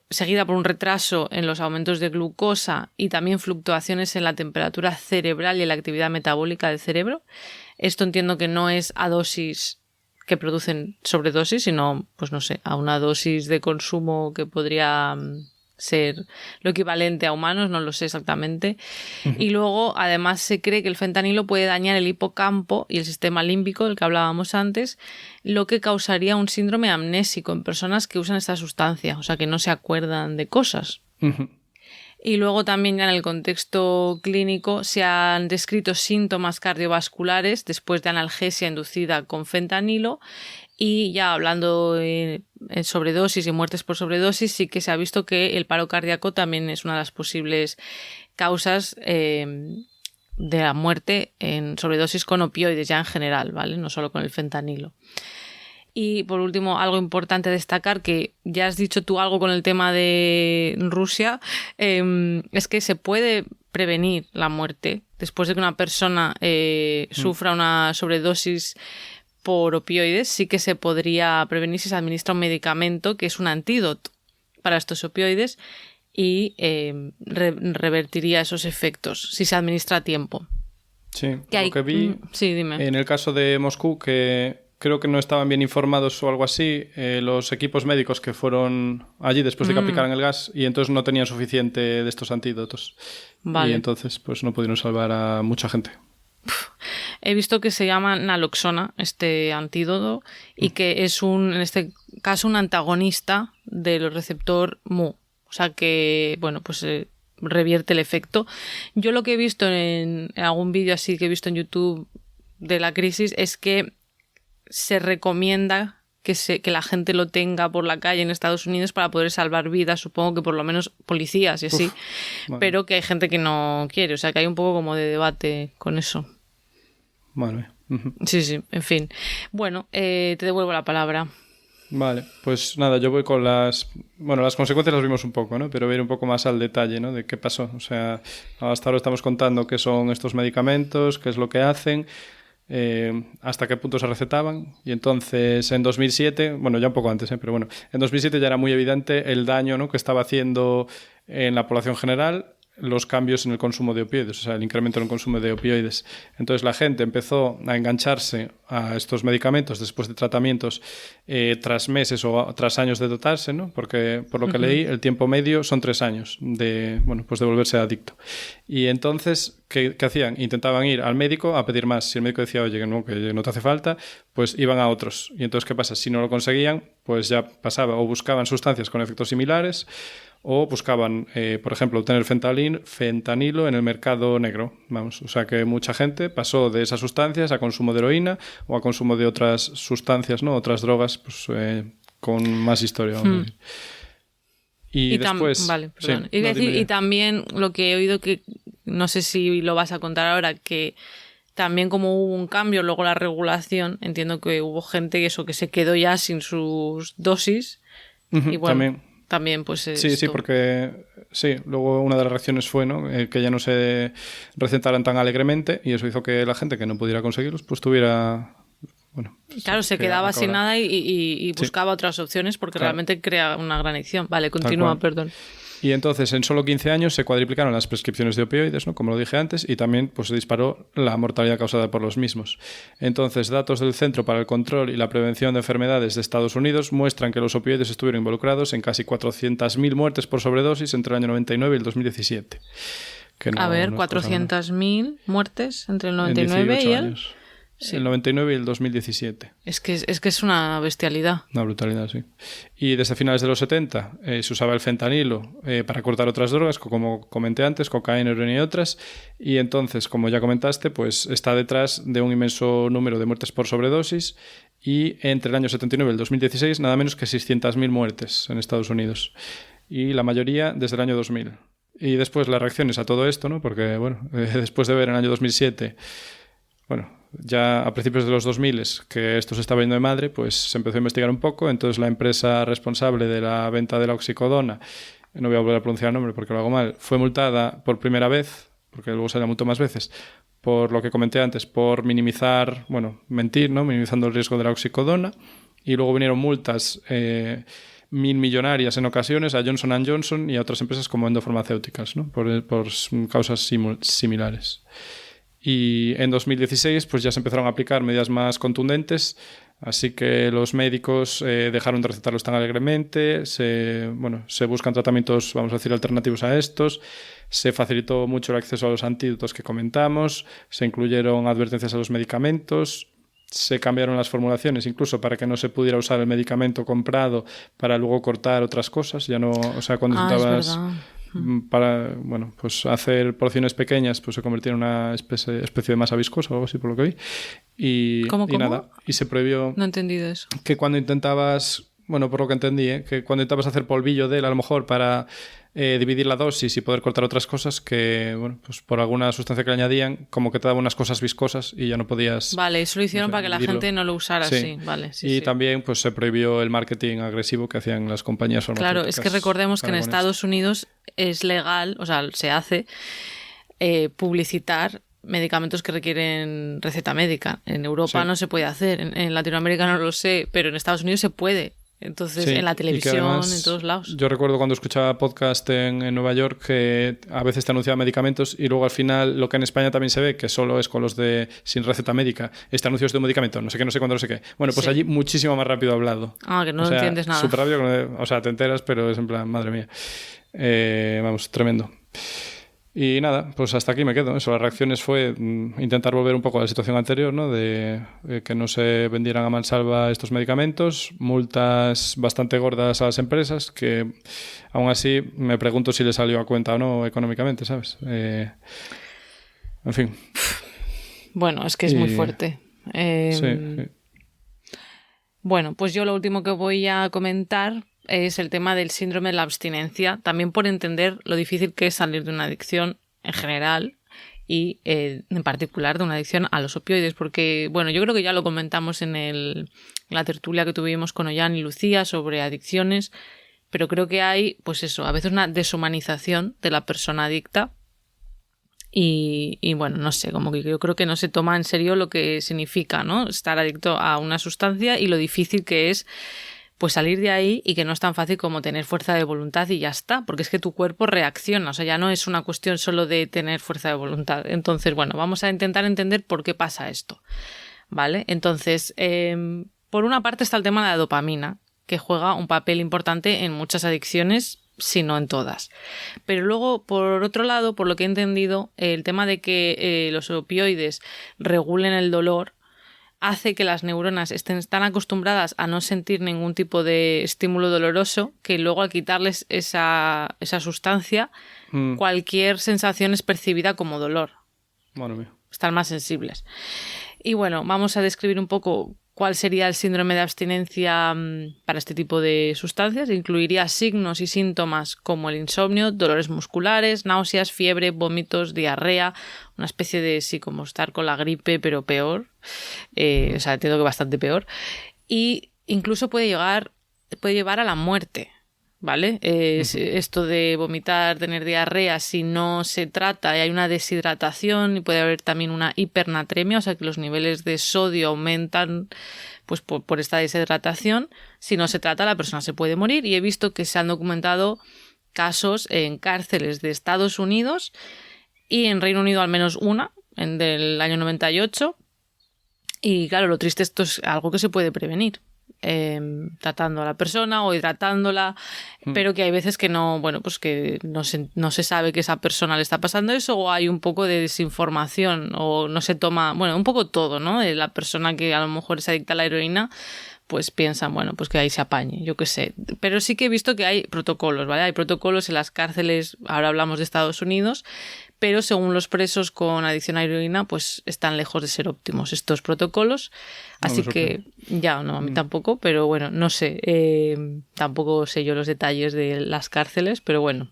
seguida por un retraso en los aumentos de glucosa y también fluctuaciones en la temperatura cerebral y en la actividad metabólica del cerebro. Esto entiendo que no es a dosis que producen sobredosis, sino, pues no sé, a una dosis de consumo que podría ser lo equivalente a humanos, no lo sé exactamente. Y luego, además, se cree que el fentanilo puede dañar el hipocampo y el sistema límbico del que hablábamos antes, lo que causaría un síndrome amnésico en personas que usan esta sustancia, o sea, que no se acuerdan de cosas. Y luego también ya en el contexto clínico se han descrito síntomas cardiovasculares después de analgesia inducida con fentanilo. Y ya hablando en sobredosis y muertes por sobredosis, sí que se ha visto que el paro cardíaco también es una de las posibles causas de la muerte en sobredosis con opioides ya en general, ¿vale? No solo con el fentanilo. Y por último, algo importante a destacar, que ya has dicho tú algo con el tema de Rusia, es que se puede prevenir la muerte después de que una persona sufra una sobredosis por opioides. Sí que se podría prevenir si se administra un medicamento que es un antídoto para estos opioides y revertiría esos efectos si se administra a tiempo. Sí, lo que vi sí, dime. En el caso de Moscú, que creo que no estaban bien informados o algo así, los equipos médicos que fueron allí después de que aplicaran el gas, y entonces no tenían suficiente de estos antídotos. Vale. Y entonces pues no pudieron salvar a mucha gente. He visto que se llama naloxona este antídoto y que es en este caso un antagonista del receptor mu, o sea que, bueno, pues revierte el efecto. Yo lo que he visto en algún vídeo así que he visto en YouTube de la crisis es que se recomienda que la gente lo tenga por la calle en Estados Unidos para poder salvar vidas, supongo que por lo menos policías y así, vale. Pero que hay gente que no quiere, o sea que hay un poco como de debate con eso. Vale. Sí, en fin. Bueno, te devuelvo la palabra. Vale, pues nada, yo voy con las consecuencias las vimos un poco, ¿no? Pero voy a ir un poco más al detalle, ¿no? De qué pasó. O sea, hasta ahora estamos contando qué son estos medicamentos, qué es lo que hacen, hasta qué punto se recetaban. Y entonces en 2007, bueno, ya un poco antes, pero bueno, en 2007 ya era muy evidente el daño, ¿no?, que estaba haciendo en la población general los cambios en el consumo de opioides, o sea, el incremento en el consumo de opioides. Entonces la gente empezó a engancharse a estos medicamentos después de tratamientos tras meses o tras años de dotarse, ¿no? Porque por lo que leí, el tiempo medio son 3 años de volverse adicto. Y entonces, ¿qué hacían? Intentaban ir al médico a pedir más. Si el médico decía, oye, que no te hace falta, pues iban a otros. Y entonces, ¿qué pasa? Si no lo conseguían, pues ya pasaba, o buscaban sustancias con efectos similares, o buscaban, por ejemplo, obtener fentanilo en el mercado negro. Vamos, o sea que mucha gente pasó de esas sustancias a consumo de heroína o a consumo de otras sustancias, ¿no? Otras drogas, pues con más historia. Vamos a decir. Y después... Vale, perdón. Sí, y también lo que he oído, que no sé si lo vas a contar ahora, que también como hubo un cambio luego la regulación, entiendo que hubo gente que se quedó ya sin sus dosis. Y bueno, también pues Sí, porque luego una de las reacciones fue, ¿no?, que ya no se recetaran tan alegremente, y eso hizo que la gente que no pudiera conseguirlos pues tuviera... Bueno, claro, se quedaba sin nada y buscaba otras opciones porque realmente crea una gran adicción. Vale, continúa, perdón. Y entonces en solo 15 años se cuadriplicaron las prescripciones de opioides, ¿no?, como lo dije antes, y también pues se disparó la mortalidad causada por los mismos. Entonces, datos del Centro para el Control y la Prevención de Enfermedades de Estados Unidos muestran que los opioides estuvieron involucrados en casi 400.000 muertes por sobredosis entre el año 99 y el 2017. 400.000 muertes entre el 99 y el... Sí. El 99 y el 2017. Es que es una bestialidad. Una brutalidad, sí. Y desde finales de los 70 se usaba el fentanilo para cortar otras drogas, como comenté antes, cocaína, heroína y otras. Y entonces, como ya comentaste, pues está detrás de un inmenso número de muertes por sobredosis. Y entre el año 79 y el 2016, nada menos que 600.000 muertes en Estados Unidos. Y la mayoría desde el año 2000. Y después las reacciones a todo esto, ¿no? Porque, bueno, después de ver en el año 2007... Bueno, ya a principios de los 2000 que esto se estaba yendo de madre, pues se empezó a investigar un poco. Entonces la empresa responsable de la venta de la oxicodona, no voy a volver a pronunciar el nombre porque lo hago mal, fue multada por primera vez, porque luego se la multó más veces, por lo que comenté antes, por minimizar, bueno, mentir, ¿no? Minimizando el riesgo de la oxicodona. Y luego vinieron multas millonarias en ocasiones a Johnson & Johnson y a otras empresas como Endo Pharmaceuticals, ¿no? Por causas similares. Y en 2016 pues ya se empezaron a aplicar medidas más contundentes, así que los médicos dejaron de recetarlos tan alegremente, se buscan tratamientos, vamos a decir, alternativos a estos, se facilitó mucho el acceso a los antídotos que comentamos, se incluyeron advertencias a los medicamentos, se cambiaron las formulaciones incluso para que no se pudiera usar el medicamento comprado para luego cortar otras cosas, ya no, o sea, cuando intentabas para, bueno, pues hacer porciones pequeñas, pues se convirtió en una especie de masa viscosa o algo así por lo que vi. Y nada, y se prohibió. No he entendido eso. Que cuando intentabas, bueno, por lo que entendí, que cuando intentabas hacer polvillo de él, a lo mejor para dividir la dosis y poder cortar otras cosas, que, bueno, pues por alguna sustancia que le añadían, como que te daba unas cosas viscosas y ya no podías. Vale, eso lo hicieron para que la gente no lo usara así. Vale, sí, y también pues se prohibió el marketing agresivo que hacían las compañías farmacéuticas. Claro, es que recordemos que en Estados Unidos es legal, o sea, se hace publicitar medicamentos que requieren receta médica. En Europa no se puede hacer, en Latinoamérica no lo sé, pero en Estados Unidos se puede. Entonces, en la televisión, además, en todos lados. Yo recuerdo cuando escuchaba podcast en Nueva York que a veces te anunciaban medicamentos y luego al final lo que en España también se ve, que solo es con los de sin receta médica, este anuncio es de un medicamento, no sé qué, no sé cuándo, no sé qué. Bueno, pues allí muchísimo más rápido hablado. Ah, que no entiendes nada. Súper rápido, o sea, te enteras, pero es en plan, madre mía. Vamos, tremendo. Y nada, pues hasta aquí me quedo. Eso, las reacciones fue intentar volver un poco a la situación anterior, ¿no? De que no se vendieran a mansalva estos medicamentos, multas bastante gordas a las empresas, que aún así me pregunto si les salió a cuenta o no económicamente, ¿sabes? En fin. Bueno, es que es muy fuerte. Sí. Bueno, pues yo lo último que voy a comentar es el tema del síndrome de la abstinencia, también por entender lo difícil que es salir de una adicción en general y en particular de una adicción a los opioides, porque, bueno, yo creo que ya lo comentamos en la tertulia que tuvimos con Ollán y Lucía sobre adicciones, pero creo que hay, pues eso, a veces una deshumanización de la persona adicta y bueno, no sé, como que yo creo que no se toma en serio lo que significa, ¿no? Estar adicto a una sustancia y lo difícil que es pues salir de ahí y que no es tan fácil como tener fuerza de voluntad y ya está, porque es que tu cuerpo reacciona, o sea, ya no es una cuestión solo de tener fuerza de voluntad. Entonces, bueno, vamos a intentar entender por qué pasa esto, ¿vale? Entonces, por una parte está el tema de la dopamina, que juega un papel importante en muchas adicciones, si no en todas. Pero luego, por otro lado, por lo que he entendido, el tema de que los opioides regulen el dolor hace que las neuronas estén tan acostumbradas a no sentir ningún tipo de estímulo doloroso que luego al quitarles esa sustancia, cualquier sensación es percibida como dolor. Bueno, mío. Están más sensibles. Y bueno, vamos a describir un poco cuál sería el síndrome de abstinencia para este tipo de sustancias. Incluiría signos y síntomas como el insomnio, dolores musculares, náuseas, fiebre, vómitos, diarrea, una especie de, sí, como estar con la gripe, pero peor. O sea, entiendo que bastante peor. Y incluso puede llevar a la muerte, ¿vale? Esto de vomitar, tener diarrea, si no se trata y hay una deshidratación, y puede haber también una hipernatremia, o sea que los niveles de sodio aumentan pues por esta deshidratación. Si no se trata, la persona se puede morir, y he visto que se han documentado casos en cárceles de Estados Unidos y en Reino Unido al menos una, del año 98. Y claro, lo triste, esto es algo que se puede prevenir. tratando a la persona o hidratándola, pero que hay veces que no, bueno, pues que no se sabe que esa persona le está pasando eso, o hay un poco de desinformación, o no se toma, bueno, un poco todo, ¿no? De la persona que a lo mejor es adicta a la heroína, pues piensan, bueno, pues que ahí se apañe, yo qué sé. Pero sí que he visto que hay protocolos, ¿vale? Hay protocolos en las cárceles, ahora hablamos de Estados Unidos, pero según los presos con adicción a heroína, pues están lejos de ser óptimos estos protocolos. Así que, ya, no, a mí tampoco, pero bueno, no sé, tampoco sé yo los detalles de las cárceles, pero bueno.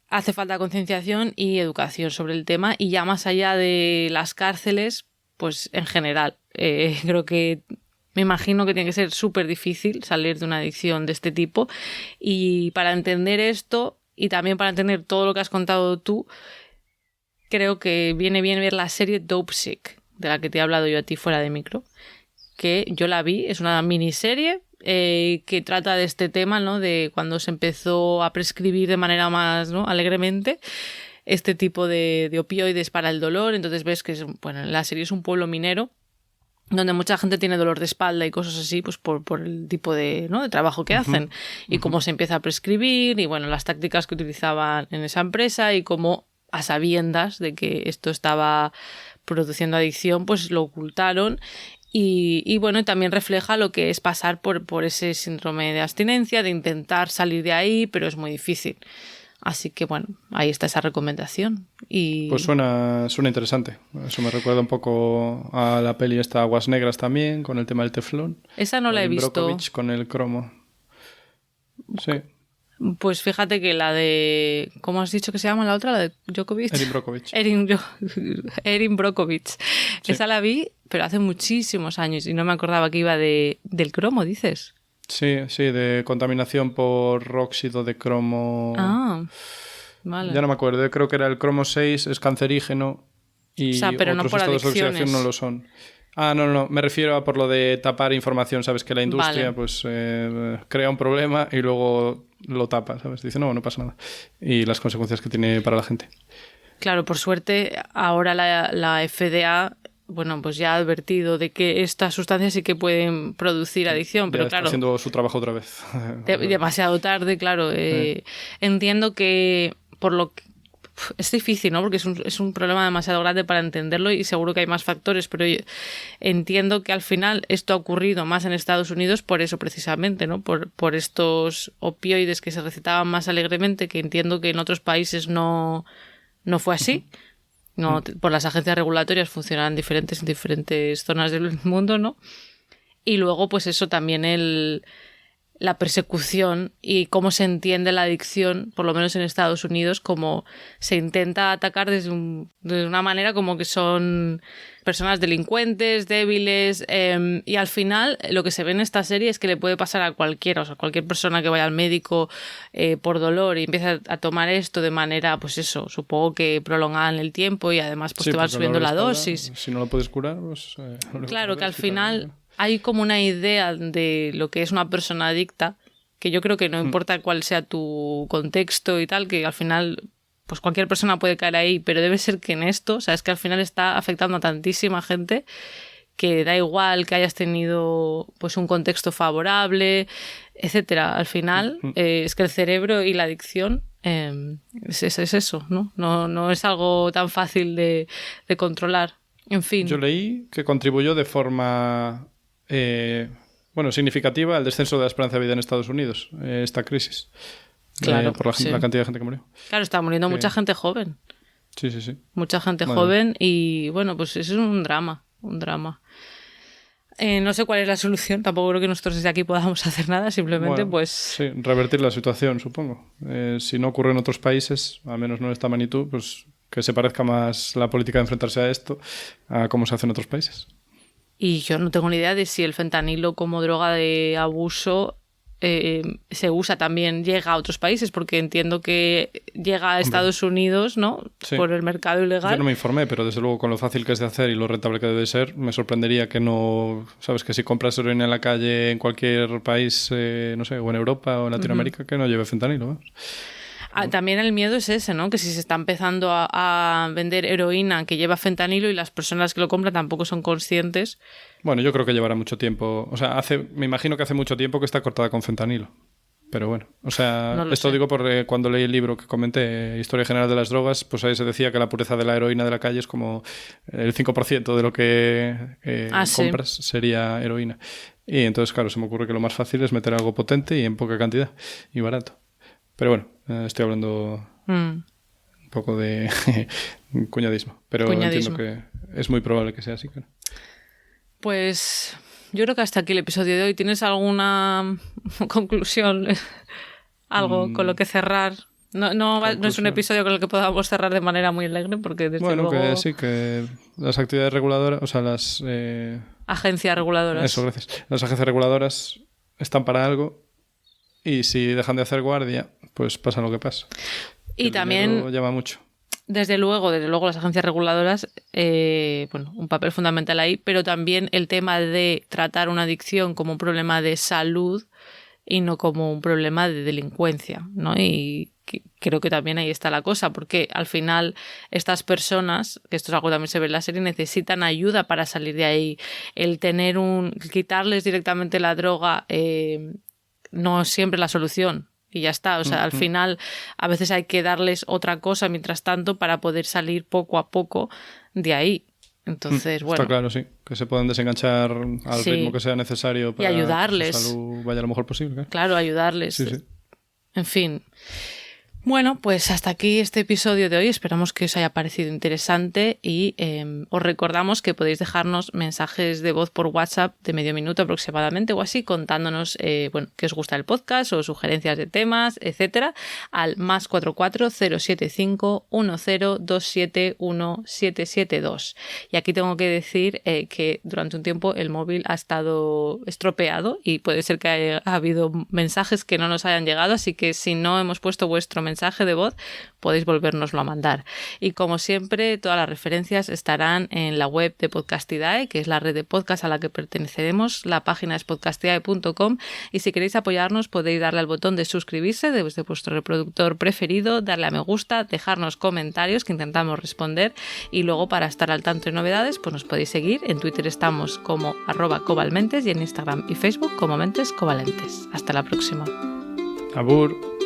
Hace falta concienciación y educación sobre el tema, y ya más allá de las cárceles, pues en general, creo que me imagino que tiene que ser súper difícil salir de una adicción de este tipo, y para entender esto y también para entender todo lo que has contado tú, creo que viene bien ver la serie Dopesick, de la que te he hablado yo a ti fuera de micro, que yo la vi, es una miniserie que trata de este tema, ¿no? De cuando se empezó a prescribir de manera más, ¿no?, alegremente este tipo de opioides para el dolor. Entonces ves que bueno, la serie es un pueblo minero donde mucha gente tiene dolor de espalda y cosas así, pues por el tipo de, ¿no?, de trabajo que hacen, y cómo se empieza a prescribir, y bueno, las tácticas que utilizaban en esa empresa, y cómo a sabiendas de que esto estaba produciendo adicción, pues lo ocultaron. Y bueno, también refleja lo que es pasar por ese síndrome de abstinencia, de intentar salir de ahí, pero es muy difícil. Así que bueno, ahí está esa recomendación. Y... Pues suena interesante. Eso me recuerda un poco a la peli esta Aguas Negras también, con el tema del teflón. Esa no la he visto. Brockovich con el cromo. Sí. Pues fíjate que la de... ¿Cómo has dicho que se llama la otra? La de Djokovic. Erin Brockovich. Erin Brockovich. Sí. Esa la vi, pero hace muchísimos años, y no me acordaba que iba del cromo, dices. Sí, de contaminación por óxido de cromo. Ah, vale. Ya no me acuerdo, creo que era el cromo 6, es cancerígeno, y o sea, pero otros no por estados de adicciones. oxidación no lo son. Ah, no, me refiero a por lo de tapar información, ¿sabes? Que la industria vale. pues crea un problema y luego lo tapa, ¿sabes? Dice, no pasa nada. Y las consecuencias que tiene para la gente. Claro, por suerte, ahora la FDA... bueno, pues ya ha advertido de que estas sustancias sí que pueden producir adicción, pero ya está claro... haciendo su trabajo otra vez. Demasiado tarde, claro. Entiendo que por lo que... Es difícil, ¿no? Porque es un problema demasiado grande para entenderlo, y seguro que hay más factores, pero entiendo que al final esto ha ocurrido más en Estados Unidos por eso precisamente, ¿no? Por estos opioides que se recetaban más alegremente, que entiendo que en otros países no fue así. No, por las agencias regulatorias funcionan diferentes en diferentes zonas del mundo, ¿no? Y luego, pues eso también la persecución y cómo se entiende la adicción, por lo menos en Estados Unidos, como se intenta atacar desde una manera como que son personas delincuentes, débiles, y al final lo que se ve en esta serie es que le puede pasar a cualquiera, o sea, cualquier persona que vaya al médico por dolor y empieza a tomar esto de manera, pues eso, supongo que prolongada en el tiempo, y además pues sí, te van subiendo la dosis. Si no lo puedes curar, pues... claro, que al final... hay como una idea de lo que es una persona adicta, que yo creo que no importa cuál sea tu contexto y tal, que al final pues cualquier persona puede caer ahí, pero debe ser que en esto, o sea, es que al final está afectando a tantísima gente que da igual que hayas tenido pues un contexto favorable, etcétera. Al final es que el cerebro y la adicción es eso, ¿no? No es algo tan fácil de controlar. En fin. Yo leí que contribuyó de forma... significativa el descenso de la esperanza de vida en Estados Unidos, esta crisis. Claro, por la cantidad de gente que murió. Claro, está muriendo mucha gente joven. Sí. Mucha gente joven, y bueno, pues eso es un drama. No sé cuál es la solución, tampoco creo que nosotros desde aquí podamos hacer nada, simplemente pues... Sí, revertir la situación, supongo. Si no ocurre en otros países, al menos no en esta magnitud, pues que se parezca más la política de enfrentarse a esto a cómo se hace en otros países. Y yo no tengo ni idea de si el fentanilo como droga de abuso se usa también, llega a otros países, porque entiendo que llega a Estados Unidos, ¿no? Sí. Por el mercado ilegal. Yo no me informé, pero desde luego con lo fácil que es de hacer y lo rentable que debe ser, me sorprendería que no... Sabes, que si compras heroína en la calle en cualquier país, no sé, o en Europa o en Latinoamérica, que no lleve fentanilo, ¿ves? También el miedo es ese, ¿no? Que si se está empezando a vender heroína que lleva fentanilo y las personas que lo compran tampoco son conscientes. Bueno, yo creo que llevará mucho tiempo. O sea, me imagino que hace mucho tiempo que está cortada con fentanilo. Pero bueno, o sea, No lo esto sé. digo porque cuando leí el libro que comenté, Historia General de las Drogas, pues ahí se decía que la pureza de la heroína de la calle es como el 5% de lo que compras sería heroína. Y entonces, claro, se me ocurre que lo más fácil es meter algo potente y en poca cantidad y barato. Pero bueno, estoy hablando un poco de cuñadismo. Pero entiendo que es muy probable que sea así, claro. Pues yo creo que hasta aquí el episodio de hoy. ¿Tienes alguna conclusión? ¿Algo con lo que cerrar? No es un episodio con el que podamos cerrar de manera muy alegre, porque desde luego... que sí, que las actividades reguladoras, o sea, las... agencias reguladoras. Eso, gracias. Las agencias reguladoras están para algo y si dejan de hacer guardia, pues pasa lo que pasa. Y también... Llama mucho. Desde luego, las agencias reguladoras, un papel fundamental ahí, pero también el tema de tratar una adicción como un problema de salud y no como un problema de delincuencia, ¿no? Y creo que también ahí está la cosa, porque al final estas personas, que esto es algo que también se ve en la serie, necesitan ayuda para salir de ahí. El quitarles directamente la droga no es siempre la solución. Y ya está, o sea, al final a veces hay que darles otra cosa mientras tanto para poder salir poco a poco de ahí. Entonces, bueno. Está claro, sí, que se puedan desenganchar al ritmo que sea necesario para ayudarles. Que su salud vaya lo mejor posible. Claro, ayudarles. Sí. En fin. Bueno, pues hasta aquí este episodio de hoy. Esperamos que os haya parecido interesante y os recordamos que podéis dejarnos mensajes de voz por WhatsApp de medio minuto aproximadamente o así, contándonos qué os gusta el podcast o sugerencias de temas, etcétera, al +44 075 1027 1772. Y aquí tengo que decir que durante un tiempo el móvil ha estado estropeado y puede ser que haya habido mensajes que no nos hayan llegado, así que si no hemos puesto vuestro mensaje de voz, podéis volvérnoslo a mandar. Y como siempre, todas las referencias estarán en la web de Podcastidae, que es la red de podcast a la que perteneceremos. La página es podcastidae.com y si queréis apoyarnos podéis darle al botón de suscribirse desde vuestro reproductor preferido, darle a me gusta, dejarnos comentarios que intentamos responder y luego para estar al tanto de novedades pues nos podéis seguir. En Twitter estamos como @cobalmentes y en Instagram y Facebook como Mentes Covalentes. Hasta la próxima. Abur.